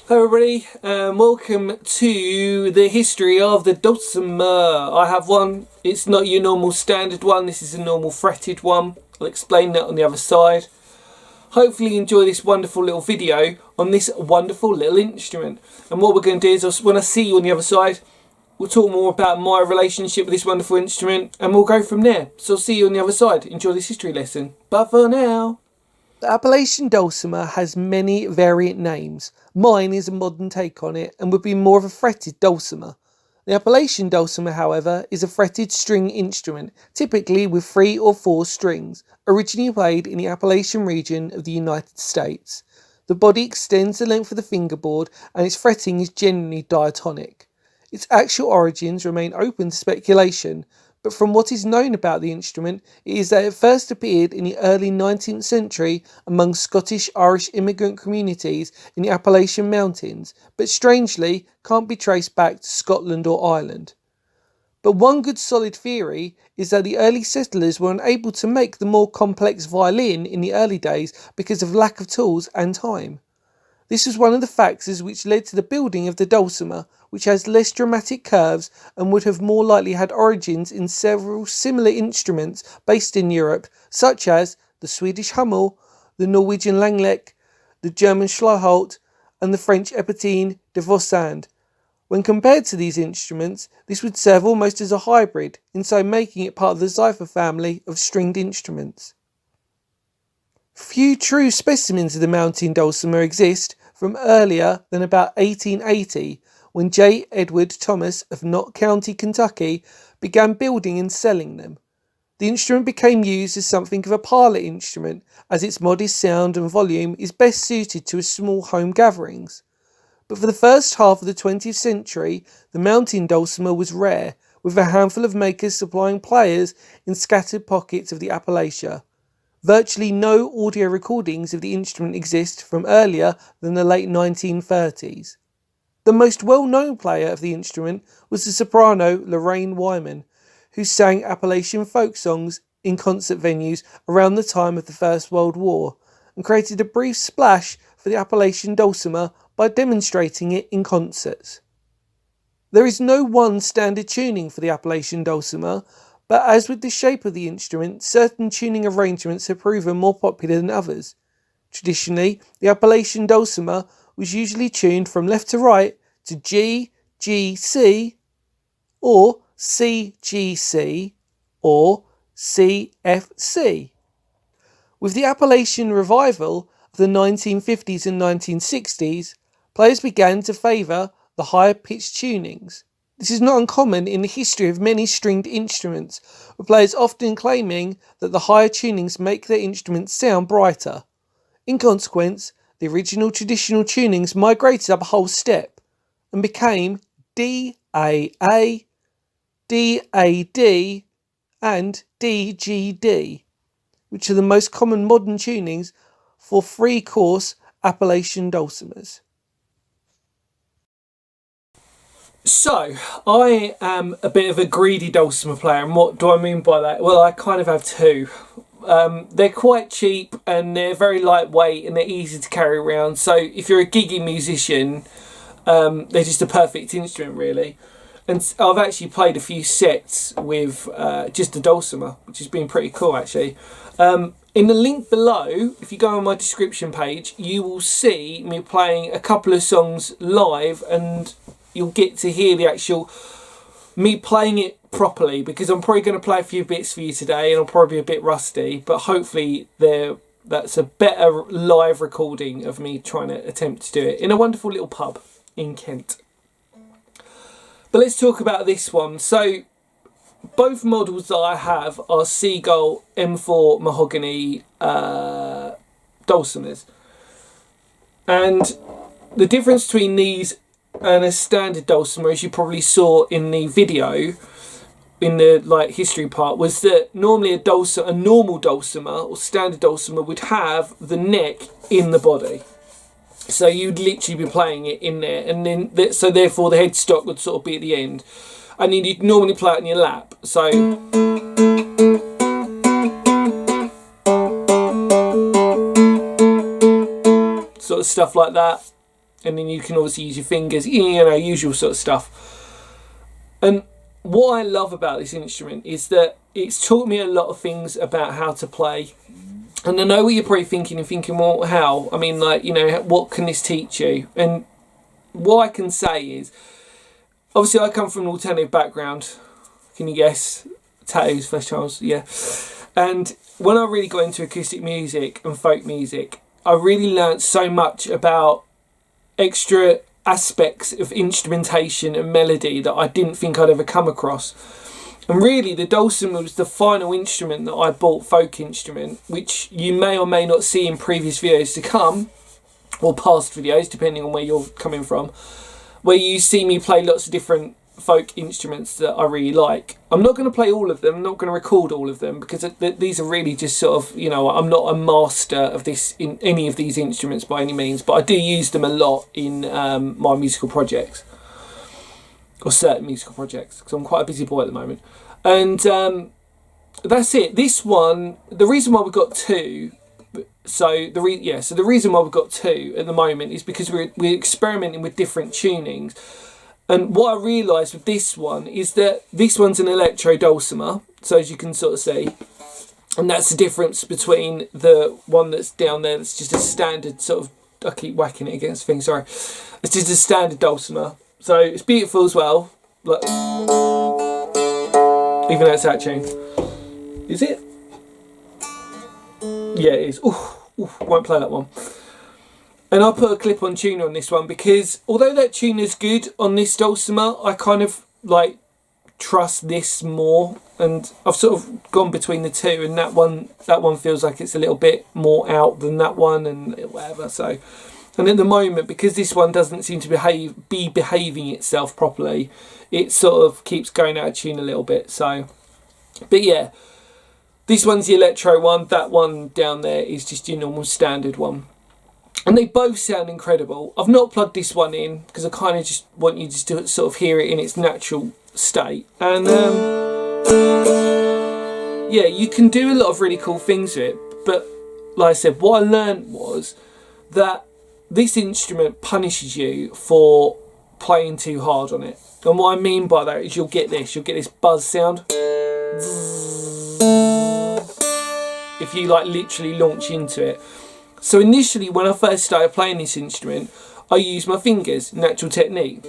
Hello everybody, welcome to the history of the Dulcimer. I have one, it's not your normal standard one, this is a normal fretted one. I'll explain that on the other side. Hopefully you enjoy this wonderful little video on this wonderful little instrument. And what we're going to do is, when I see you on the other side, we'll talk more about my relationship with this wonderful instrument and we'll go from there. So I'll see you on the other side. Enjoy this history lesson. But for now... The Appalachian Dulcimer has many variant names. Mine is a modern take on it and would be more of a fretted dulcimer. The Appalachian Dulcimer, however, is a fretted string instrument, typically with 3 or 4 strings, originally played in the Appalachian region of the United States. The body extends the length of the fingerboard and its fretting is generally diatonic. Its actual origins remain open to speculation, but from what is known about the instrument, it is that it first appeared in the early 19th century among Scottish-Irish immigrant communities in the Appalachian Mountains, but strangely can't be traced back to Scotland or Ireland. But one good solid theory is that the early settlers were unable to make the more complex violin in the early days because of lack of tools and time. This was one of the factors which led to the building of the dulcimer, which has less dramatic curves and would have more likely had origins in several similar instruments based in Europe, such as the Swedish Hummel, the Norwegian Langlet, the German Schloholt, and the French Epitine de Vossand. When compared to these instruments, this would serve almost as a hybrid, in so making it part of the Zither family of stringed instruments. Few true specimens of the mountain dulcimer exist from earlier than about 1880, when J. Edward Thomas of Knott County, Kentucky, began building and selling them. The instrument became used as something of a parlour instrument, as its modest sound and volume is best suited to small home gatherings. But for the first half of the 20th century, the mountain dulcimer was rare, with a handful of makers supplying players in scattered pockets of the Appalachia. Virtually no audio recordings of the instrument exist from earlier than the late 1930s. The most well-known player of the instrument was the soprano Lorraine Wyman, who sang Appalachian folk songs in concert venues around the time of the First World War, and created a brief splash for the Appalachian dulcimer by demonstrating it in concerts. There is no one standard tuning for the Appalachian dulcimer, but as with the shape of the instrument, certain tuning arrangements have proven more popular than others. Traditionally, the Appalachian dulcimer was usually tuned from left to right to G, G, C, or C, G, C, or C, F, C. With the Appalachian revival of the 1950s and 1960s, players began to favour the higher pitched tunings. This is not uncommon in the history of many stringed instruments, with players often claiming that the higher tunings make their instruments sound brighter. In consequence, the original traditional tunings migrated up a whole step and became D, A, D, A, D, and D, G, D, which are the most common modern tunings for 3-course Appalachian dulcimers. So, I am a bit of a greedy dulcimer player, and what do I mean by that? Well, I kind of have two. They're quite cheap and they're very lightweight and they're easy to carry around. So if you're a giggy musician, they're just a perfect instrument, really. And I've actually played a few sets with just a dulcimer, which has been pretty cool, actually. In the link below, if you go on my description page, you will see me playing a couple of songs live, and you'll get to hear the actual me playing it properly, because I'm probably going to play a few bits for you today and I'll probably be a bit rusty, but hopefully that's a better live recording of me trying to attempt to do it in a wonderful little pub in Kent. But let's talk about this one. So both models that I have are Seagull M4 mahogany dulcimers, and the difference between these and a standard dulcimer, as you probably saw in the video in the history part, was that normally a normal dulcimer or standard dulcimer would have the neck in the body, so you'd literally be playing it in there, and then so therefore the headstock would sort of be at the end, and then you'd normally play it in your lap, so sort of stuff like that. and then you can obviously use your fingers, you know, usual sort of stuff. And what I love about this instrument is that it's taught me a lot of things about how to play. And I know what you're probably thinking, well, how? I mean, like, you know, what can this teach you? And what I can say is, obviously I come from an alternative background. Can you guess? Tattoos, first Charles, yeah. And when I really got into acoustic music and folk music, I really learnt so much about extra aspects of instrumentation and melody that I didn't think I'd ever come across. And really, the Dulcimer was the final instrument that I bought, folk instrument, which you may or may not see in previous videos to come, or past videos, depending on where you're coming from, where you see me play lots of different folk instruments that I really like. I'm not going to play all of them, I'm not going to record all of them, because these are really just sort of, you know, I'm not a master of this in any of these instruments by any means, but I do use them a lot in my musical projects, or certain musical projects, because I'm quite a busy boy at the moment. And that's it. This one, the reason why we've got two, so the reason why we've got two at the moment is because we're experimenting with different tunings. And what I realised with this one is that this one's an electro dulcimer, so as you can sort of see, and that's the difference between the one that's down there that's just a standard sort of, I keep whacking it against things, sorry, it's just a standard dulcimer. So it's beautiful as well, like, even though it's out of tune. Is it? Yeah, it is. Won't play that one. And I put a clip-on tuner on this one because although that tuner's good on this dulcimer, I kind of like trust this more, and I've sort of gone between the two, and that one feels like it's a little bit more out than that one and whatever. So, and at the moment, because this one doesn't seem to be behaving itself properly, it sort of keeps going out of tune a little bit. So, but yeah, this one's the electro one, that one down there is just your normal standard one. And they both sound incredible. I've not plugged this one in because I kind of just want you just to sort of hear it in its natural state. And yeah, you can do a lot of really cool things with it. But like I said, what I learned was that this instrument punishes you for playing too hard on it. And what I mean by that is you'll get this buzz sound if you like literally launch into it. So initially when I first started playing this instrument, I used my fingers, natural technique.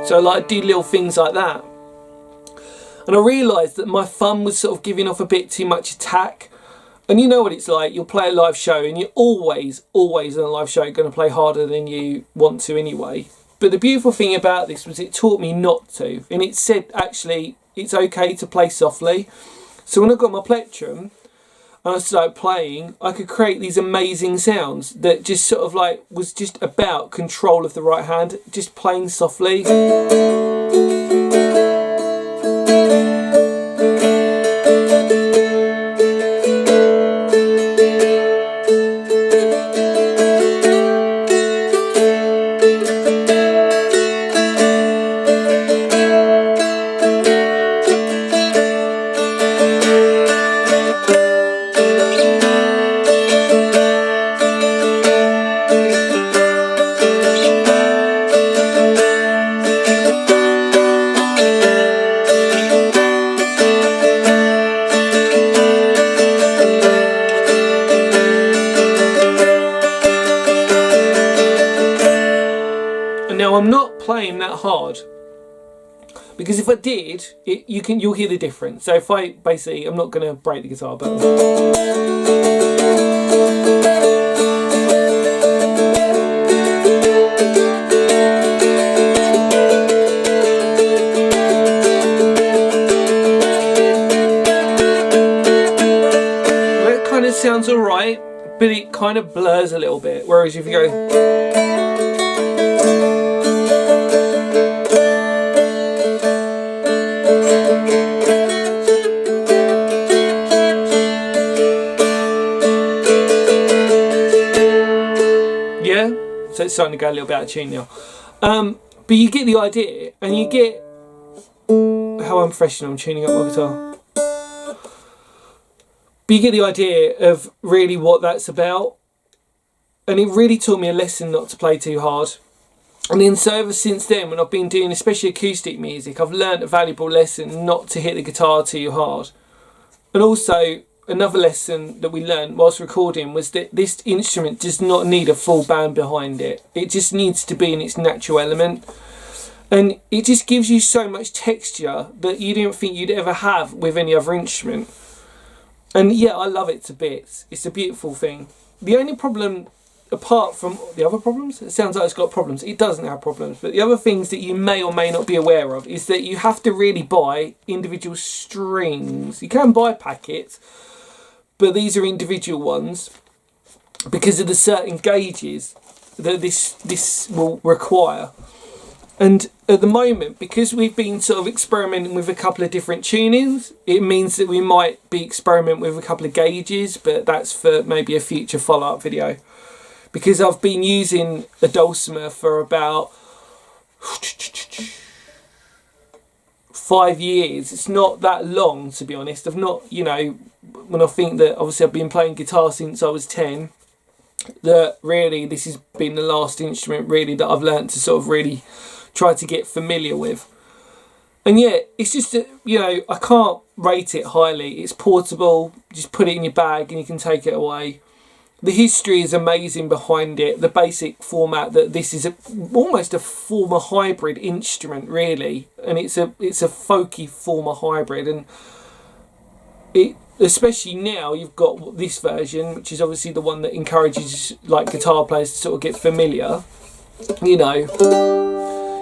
So like I did little things like that. And I realised that my thumb was sort of giving off a bit too much attack. And you know what it's like, you'll play a live show and you're always on a live show going to play harder than you want to anyway. But the beautiful thing about this was it taught me not to. And it said, actually, it's okay to play softly. So when I got my plectrum and I started playing, I could create these amazing sounds that just sort of like was just about control of the right hand, just playing softly. Now I'm not playing that hard because if I did, you'll hear the difference. So if I basically, I'm not going to break the guitar, but that kind of sounds alright, but it kind of blurs a little bit. Whereas if you go, so it's starting to go a little bit out of tune now. But you get the idea, and you get how unprofessional I'm tuning up my guitar. But you get the idea of really what that's about. And it really taught me a lesson not to play too hard. And then so ever since then, when I've been doing especially acoustic music, I've learned a valuable lesson not to hit the guitar too hard. And also another lesson that we learned whilst recording was that this instrument does not need a full band behind it. It just needs to be in its natural element. And it just gives you so much texture that you didn't think you'd ever have with any other instrument. And yeah, I love it to bits. It's a beautiful thing. The only problem, apart from the other problems, it sounds like it's got problems. It doesn't have problems. But the other things that you may or may not be aware of is that you have to really buy individual strings. You can buy packets, but these are individual ones because of the certain gauges that this will require. And at the moment, because we've been sort of experimenting with a couple of different tunings, it means that we might be experimenting with a couple of gauges, but that's for maybe a future follow-up video. Because I've been using a Dulcimer for about 5 years. It's not that long, to be honest. I've not, you know, when I think that obviously I've been playing guitar since I was 10, that really this has been the last instrument really that I've learned to sort of really try to get familiar with. And yeah, it's just, you know, I can't rate it highly. It's portable, just put it in your bag and you can take it away. The history is amazing behind it. The basic format that this is almost a former hybrid instrument really, and it's a folky former hybrid, and it, especially now you've got this version, which is obviously the one that encourages like guitar players to sort of get familiar. You know,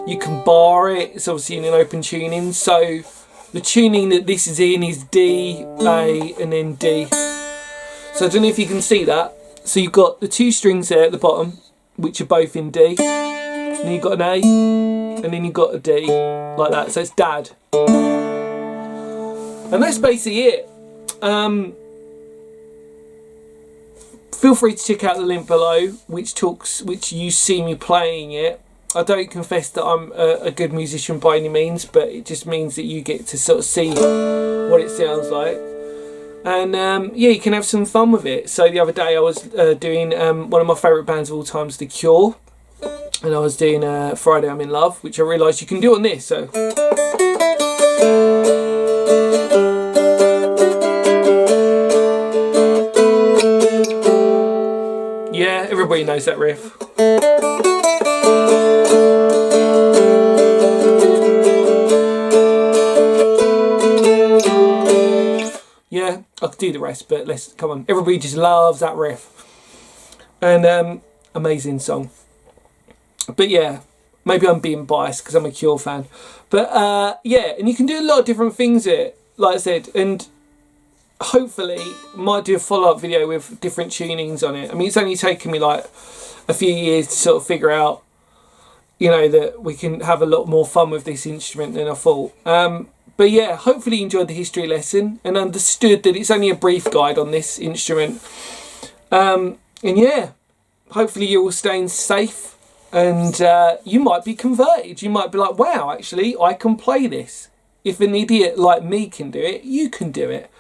you can bar it. It's obviously in an open tuning, so the tuning that this is in is D, A, and then D. So I don't know if you can see that. So you've got the two strings there at the bottom, which are both in D. Then you've got an A, and then you've got a D, like that. So it's Dad. And that's basically it. Feel free to check out the link below, which you see me playing it. I don't confess that I'm a good musician by any means, but it just means that you get to sort of see what it sounds like. And yeah, you can have some fun with it. So the other day I was doing one of my favourite bands of all time is The Cure, and I was doing Friday I'm in Love, which I realised you can do on this. So yeah, everybody knows that riff. Yeah, I could do the rest, but let's come on. Everybody just loves that riff, and amazing song. But yeah, maybe I'm being biased because I'm a Cure fan. But yeah, and you can do a lot of different things here, like I said, and hopefully might do a follow-up video with different tunings on it. I mean, it's only taken me like a few years to sort of figure out, you know, that we can have a lot more fun with this instrument than I thought. But yeah, hopefully you enjoyed the history lesson and understood that it's only a brief guide on this instrument. And yeah, hopefully you're all staying safe, and you might be converted. You might be like, wow, actually, I can play this. If an idiot like me can do it, you can do it.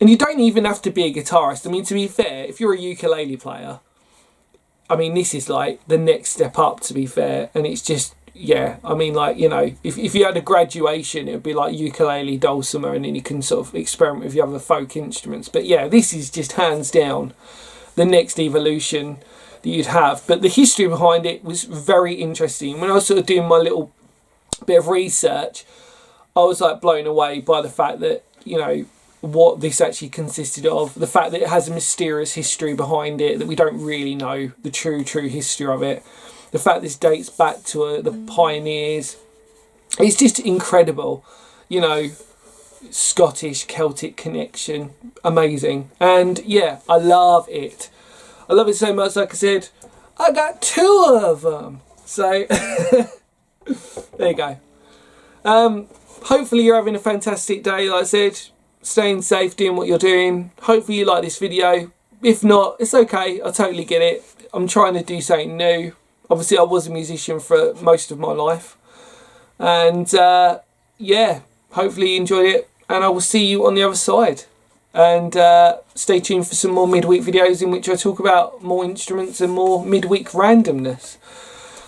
And you don't even have to be a guitarist. I mean, to be fair, if you're a ukulele player, I mean, this is like the next step up, to be fair. And it's just, yeah, I mean, like, you know, if you had a graduation, it would be like ukulele, dulcimer, and then you can sort of experiment with your other folk instruments. But yeah, this is just hands down the next evolution that you'd have. But the history behind it was very interesting. When I was sort of doing my little bit of research, I was like blown away by the fact that, you know, what this actually consisted of, the fact that it has a mysterious history behind it, that we don't really know the true history of it, the fact this dates back to the pioneers. It's just incredible, you know, Scottish Celtic connection, amazing. And yeah, I love it. I love it so much, like I said, I got 2 of them. So there you go. Hopefully you're having a fantastic day, like I said, staying safe, doing what you're doing. Hopefully you like this video. If not, it's okay, I totally get it. I'm trying to do something new. Obviously I was a musician for most of my life, and yeah, hopefully you enjoyed it, and I will see you on the other side. And stay tuned for some more midweek videos in which I talk about more instruments and more midweek randomness.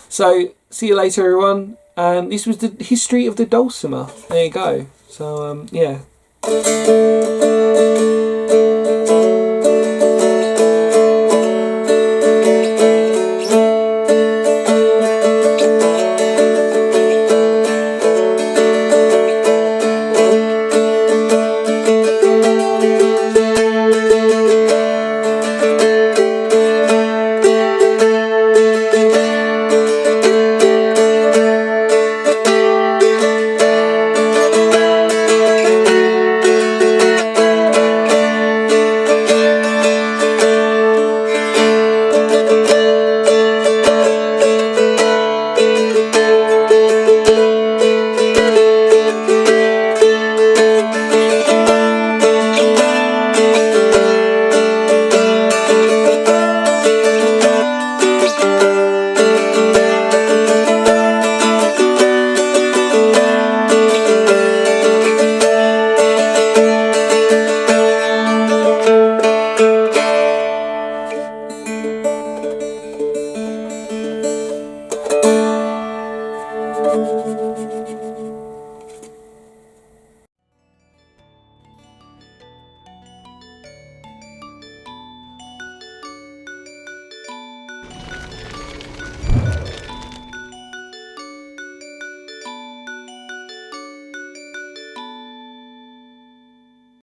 So see you later, everyone. And this was the history of the dulcimer. There you go. So yeah.